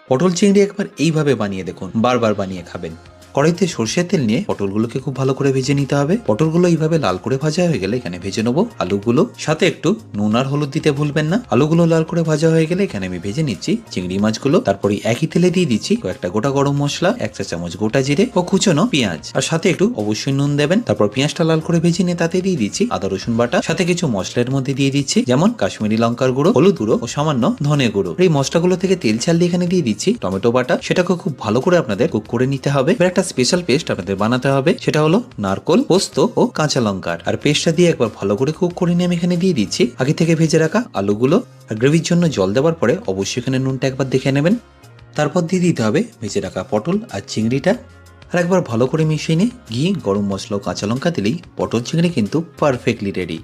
পটল চিংড়ি একবার এইভাবে বানিয়ে দেখুন, বারবার বানিয়ে খাবেন। কড়াইতে সরষের তেল নিয়ে পটলগুলোকে খুব ভালো করে ভেজে নিতে হবে। পটলগুলো এইভাবে লাল করে ভাজা হয়ে গেলে এখানে ভেজে নেবো আলুগুলো, সাথে একটু নুন আর হলুদ দিতে ভুলবেন না। আলুগুলো লাল করে ভাজা হয়ে গেলে এখানে আমি ভেজে নিচ্ছি চিংড়ি মাছগুলো। তারপরে একই তেলে দিয়ে দিচ্ছি কয়েকটা গোটা গরম মশলা, 1 চা চামচ গোটা জিরে ও কুচনো পেঁয়াজ, আর সাথে একটু অবশ্যই নুন দেবেন। তারপর পেঁয়াজটা লাল করে ভেজে নিয়ে তাতে দিয়ে দিচ্ছি আদা রসুন বাটা, সাথে কিছু মশলার মধ্যে দিয়ে দিচ্ছি যেমন কাশ্মীরি লঙ্কার গুঁড়ো, হলুদ গুঁড়ো ও সামান্য ধনে গুঁড়ো। এই মশলাগুলো থেকে তেল ছাড়লে এখানে দিয়ে দিচ্ছি টমেটো বাটা, সেটাকে খুব ভালো করে আপনাদের কুক করে নিতে হবে। একটা স্পেশাল পেস্ট আপনাদের বানাতে হবে, সেটা হলো নারকোল, পোস্ত ও কাঁচা লঙ্কার। আর পেস্টটা দিয়ে একবার ভালো করে কুক করে নিয়ে আমি এখানে দিয়ে দিচ্ছি আগে থেকে ভেজে রাখা আলুগুলো। আর গ্রেভির জন্য জল দেওয়ার পরে অবশ্যই এখানে নুনটা একবার দেখে নেবেন। তারপর দিয়ে দিতে হবে ভেজে রাখা পটল আর চিংড়িটা, আর একবার ভালো করে মিশিয়ে নিয়ে ঘি, গরম মশলা ও কাঁচা লঙ্কা দিলেই পটল চিংড়ি কিন্তু পারফেক্টলি রেডি।